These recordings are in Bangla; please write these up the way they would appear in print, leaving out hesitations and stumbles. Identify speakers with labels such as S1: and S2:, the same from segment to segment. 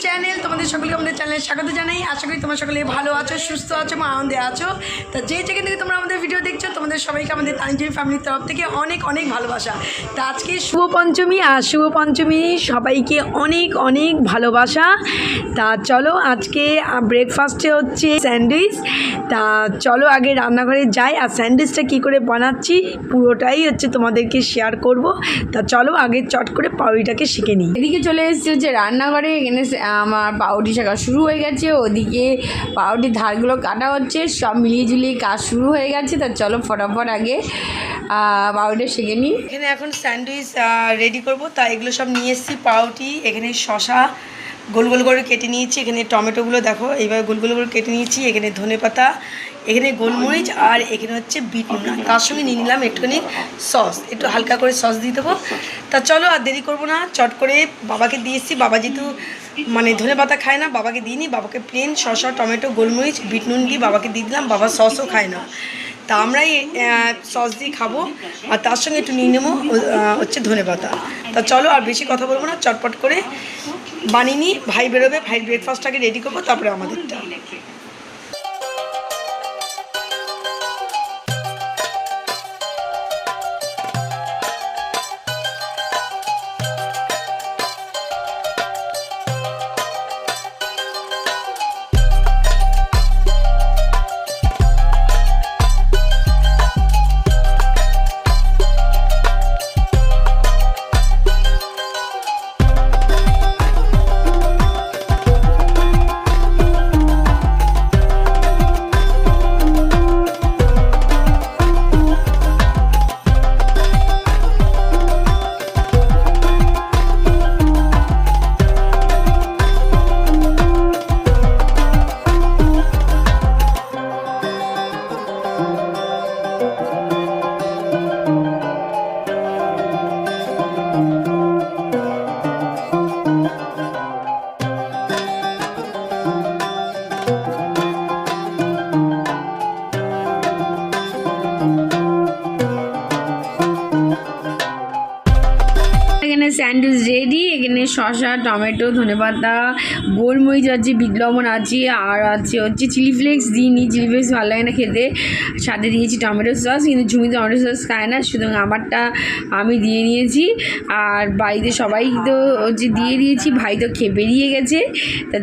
S1: চ্যানেল। তোমাদের সকলকে আমাদের চ্যানেলে স্বাগত জানাই। আশা করি তোমরা সকলে ভালো আছো, সুস্থ আছো, আনন্দে আছো। তা যে যেখান থেকে তোমরা আমাদের ভিডিও দেখছো, তোমাদের সবাইকে আমাদের তানজিম ফ্যামিলির তরফ থেকে অনেক অনেক ভালোবাসা। তা আজকে শুভ পঞ্চমী, আর শুভ পঞ্চমী সবাইকে অনেক অনেক ভালোবাসা। তা চলো আজকে ব্রেকফাস্টে হচ্ছে স্যান্ডউইচ। তা চলো আগে রান্নাঘরে যাই, আর স্যান্ডউইচটা কী করে বানাচ্ছি পুরোটাই হচ্ছে তোমাদেরকে শেয়ার করব। তা চলো আগে চট করে পাউরুটিটাকে শিখে নিই।
S2: এদিকে চলে এসেছে হচ্ছে রান্নাঘরে। এখানে আমার পাউরুটি শেখা শুরু হয়ে গেছে, ওদিকে পাউরুটির ধারগুলো কাটা হচ্ছে, সব মিলিয়ে ঝুলিয়ে কাজ শুরু হয়ে গেছে। তা চলো ফটাফট আগে পাউরুটি শিখে নিই।
S1: এখানে এখন স্যান্ডউইচ রেডি করব। তা এগুলো সব নিয়ে এসেছি। পাউরুটি, এখানে শসা গোল গোল করে কেটে নিয়েছি, এখানে টমেটোগুলো দেখো এইভাবে গোল গোল করে কেটে নিয়েছি, এখানে ধনেপাতা, এখানে গোলমরিচ, আর এখানে হচ্ছে বিট নুন। তার সঙ্গে নিয়ে নিলাম একটুখানি সস, একটু হালকা করে সস দিয়ে দেবো। তা চলো আর দেরি করবো না, চট করে বাবাকে দিয়ে এসেছি। বাবা যেহেতু ধনেপাতা খায় না, বাবাকে দিইনি। বাবাকে প্লেন শসা, টমেটো, গোলমরিচ, বিট নুন দিয়ে বাবাকে দিয়ে দিলাম। বাবা সসও খায় না, তা আমরাই সস দিয়ে খাবো। আর তার সঙ্গে একটু নিয়ে নেবো হচ্ছে ধনেপাতা। তা চলো আর বেশি কথা বলবো না, চটপট করে বানিয়ে নিই। ভাই বেরোবে, ভাই ব্রেকফাস্টটাকে রেডি করবো, তারপরে আমাদেরটা।
S2: এখানে স্যান্ডউইচ রেডি। এখানে শসা, টমেটো, ধনেপাতা, গোলমরিচ আছে, বিট লবণ আছে, আর আছে হচ্ছে চিলি ফ্লেক্স দিইনি, চিলি ফ্লেক্স ভালো লাগে না খেতে। সাথে দিয়েছি টমেটো সস, কিন্তু ঝুমি টমেটো সস খায় না, সুতরাং আমারটা আমি দিয়ে নিয়েছি। আর বাড়িতে সবাই তো হচ্ছে দিয়ে দিয়েছি, ভাই তো খেয়ে বেরিয়ে গেছে। তা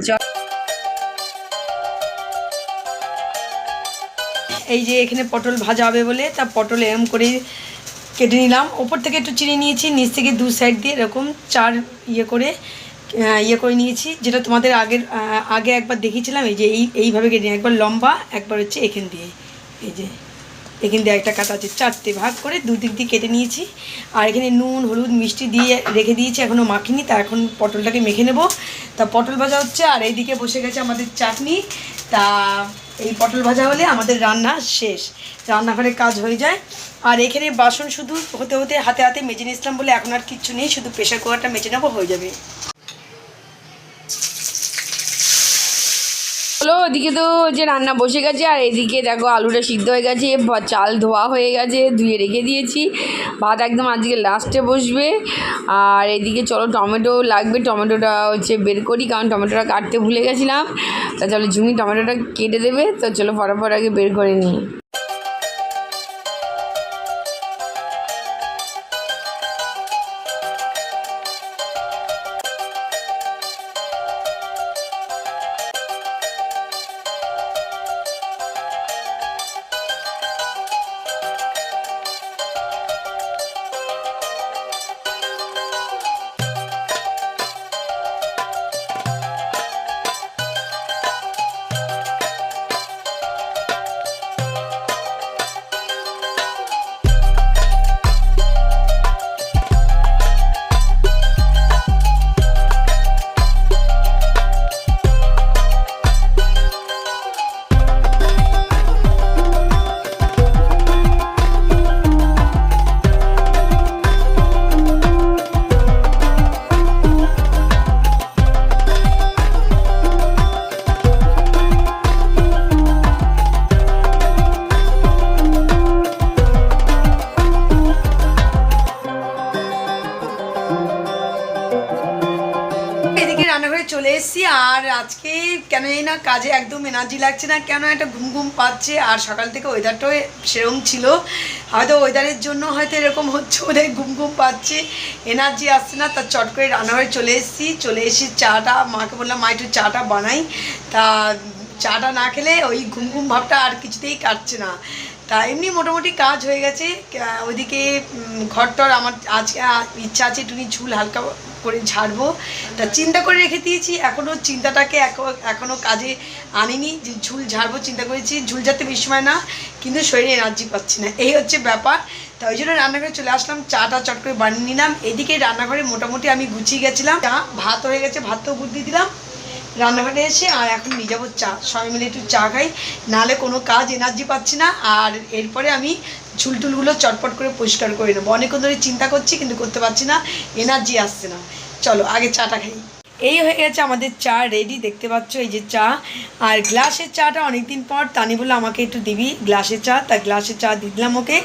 S1: এই যে এখানে পটল ভাজা হবে বলে, তা পটল এরম করে কেটে নিলাম। ওপর থেকে একটু চিড়ে নিয়েছি, নিচ থেকে দু সাইড দিয়ে এরকম চার ইয়ে করে নিয়েছি, যেটা তোমাদের আগে একবার দেখিয়েছিলাম। এই যে এইভাবে কেটে একবার লম্বা, একবার হচ্ছে এখান দিয়ে, এই যে এখান দিয়ে একটা কাটা আছে, চারটে ভাগ করে দুদিক দিয়ে কেটে নিয়েছি। আর এখানে নুন, হলুদ, মিষ্টি দিয়ে রেখে দিয়েছি, এখনও মাখিনি। তা এখন পটলটাকে মেখে নেব। তা পটল ভাজা হচ্ছে, আর এইদিকে বসে গেছে আমাদের চাটনি। তা এই পটল ভাজা হলে আমাদের রান্না শেষ, রান্নাঘরে কাজ হয়ে যায়। আর এখানে বাসন শুধু হতে হতে হাতে হাতে মেজে নিয়েছিলাম বলে এখন আর কিচ্ছু নেই, শুধু প্রেশার কুকারটা মেজে নেবো, হয়ে যাবে।
S2: হলো ওদিকে তো যে রান্না বসে গেছে, আর এদিকে দেখো আলুটা সিদ্ধ হয়ে গেছে, চাল ধোয়া হয়ে গেছে, ধুয়ে রেখে দিয়েছি। ভাত একদম আজকে লাস্টে বসবে। আর এদিকে চলো টমেটো লাগবে, টমেটোটা হচ্ছে বের করি, কারণ টমেটোটা কাটতে ভুলে গেছিলাম। তা চলো ঝুমি টমেটোটা কেটে দেবে, তো চলো ফটাফট আগে বের করে নিই।
S1: চলে এসেছি। আর আজকে কেন এই না কাজে একদম এনার্জি লাগছে না, কেন একটা ঘুম ঘুম পাচ্ছে। আর সকাল থেকে ওয়েদারটাও সেরকম ছিল, হয়তো ওয়েদারের জন্য হয়তো এরকম হচ্ছে, ওদের ঘুম ঘুম পাচ্ছে, এনার্জি আসছে না। তা চট করে রান্নাঘরে চলে এসেছি চাটা মাকে বললাম মা একটু চাটা বানাই। তা চাটা না খেলে ওই ঘুম ঘুম ভাবটা আর কিছুতেই কাটছে না। তা এমনি মোটামুটি কাজ হয়ে গেছে। ওইদিকে ঘরটর আমার আজকে ইচ্ছা আছে একটুখানি ঝুল হালকা করে ঝাড়বো। তা চিন্তা করে রেখে দিয়েছি, এখনও চিন্তাটাকে এখনও কাজে আনিনি যে ঝুল ঝাড়বো। চিন্তা করেছি ঝুল ঝাড়তে বেশি সময় না, কিন্তু শরীরে এনার্জি পাচ্ছি না, এই হচ্ছে ব্যাপার। তা ওই জন্য রান্নাঘরে চলে আসলাম, চাটা চট করে বানিয়ে নিলাম। এদিকে রান্নাঘরে মোটামুটি আমি গুছিয়ে গেছিলাম, চা ভাত হয়ে গেছে, ভাতটাও বুঝিয়ে দিলাম রান্নাঘরে এসে। আর এখন নিয়ে যাবো চা, সবাই মিলে একটু চা খাই, নাহলে কোনো কাজ এনার্জি পাচ্ছি না। আর এরপরে আমি ঝুলটুলগুলো চটপট করে পরিষ্কার করে নেবো। অনেকক্ষণ ধরে চিন্তা করছি কিন্তু করতে পারছি না, এনার্জি আসছে না। চলো আগে চাটা খাই। এই হয়ে গেছে আমাদের চা রেডি, দেখতে পাচ্ছ এই যে চা। আর গ্লাসের চাটা অনেকদিন পর তানি বলে আমাকে একটু দিবি গ্লাসের চা, তা গ্লাসের চা দিলাম ওকে।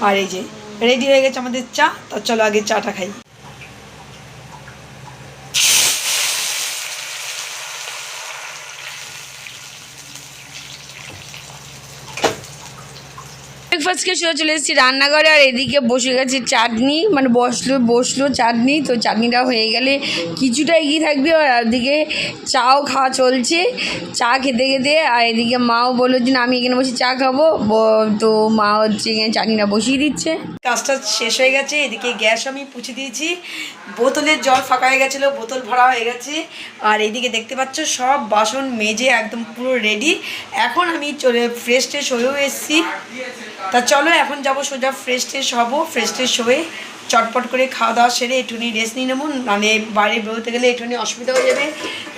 S1: আর এই যে রেডি হয়ে গেছে আমাদের চা। তা চলো আগে চাটা খাই।
S2: ব্রেকফাস্টকে চলে এসেছি রান্নাঘরে, আর এদিকে বসে গেছে চাটনি, মানে বসলো চাটনি। তো চাটনিটা হয়ে গেলে কিছুটা এগিয়ে থাকবে। আর এদিকে চাও খাওয়া চলছে, চা খেতে খেতে। আর এদিকে মাও বললো যে না আমি এখানে বসে চা খাবো, তো মা হচ্ছে এখানে চাটনিটা বসিয়ে দিচ্ছে।
S1: কাজটা শেষ হয়ে গেছে, এদিকে গ্যাস আমি পুছে দিয়েছি, বোতলের জল ফাঁকা হয়ে গেছিলো, বোতল ভরা হয়ে গেছে। আর এইদিকে দেখতে পাচ্ছ সব বাসন মেজে একদম পুরো রেডি। এখন আমি ফ্রেশ ট্রেশ হয়েও এসেছি। তা চলো এখন যাবো সোজা ফ্রেশ ট্রেশ হবো, ফ্রেশ ট্রেশ হয়ে চটপট করে খাওয়া দাওয়া সেরে একটুখানি রেস্ট নিয়ে নেবো, মানে বাইরে বেরোতে গেলে একটুখানি অসুবিধা হয়ে যাবে।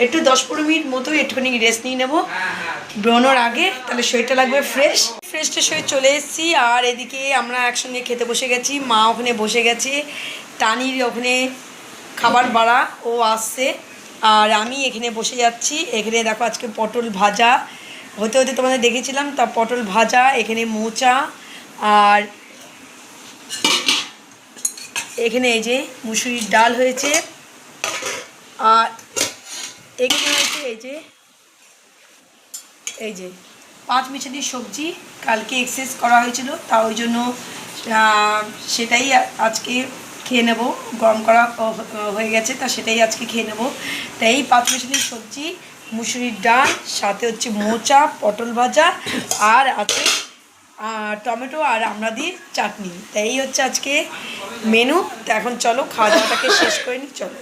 S1: একটু 10-15 মিনিট মতো একটুখানি রেস্ট নিয়ে নেবো বেরোনোর আগে, তাহলে শরীরটা লাগবে ফ্রেশ ট্রেশ হয়ে চলে এসেছি। আর এদিকে আমরা একসঙ্গে খেতে বসে গেছি, মা ওখানে বসে গেছে, টানির ওখানে খাবার বাড়া ও আসছে, আর আমি এখানে বসে যাচ্ছি। এখানে দেখো আজকে পটল ভাজা হতে হতে তোমাদের দেখেছিলাম, তা পটল ভাজা, এখানে মোচা, আর এখানে এই যে মুসুরির ডাল হয়েছে, আর এখানে হয়েছে এই যে 5 মিশালির সবজি, কালকে এক্সেস করা হয়েছিল, তা ওই জন্য সেটাই আজকে খেয়ে নেব। গরম করা হয়ে গেছে, তা সেটাই আজকে খেয়ে নেব। তাই এই 5 মিশালির সবজি, মুসুরির ডাল, সাথে হচ্ছে মোচা, পটল ভাজা, আর আছে টমেটো আর আমড়া দিয়ে চাটনি। তাই এই হচ্ছে আজকে মেনু। তো এখন চলো খাওয়া দাওয়াটাকে শেষ করে নিই, চলো।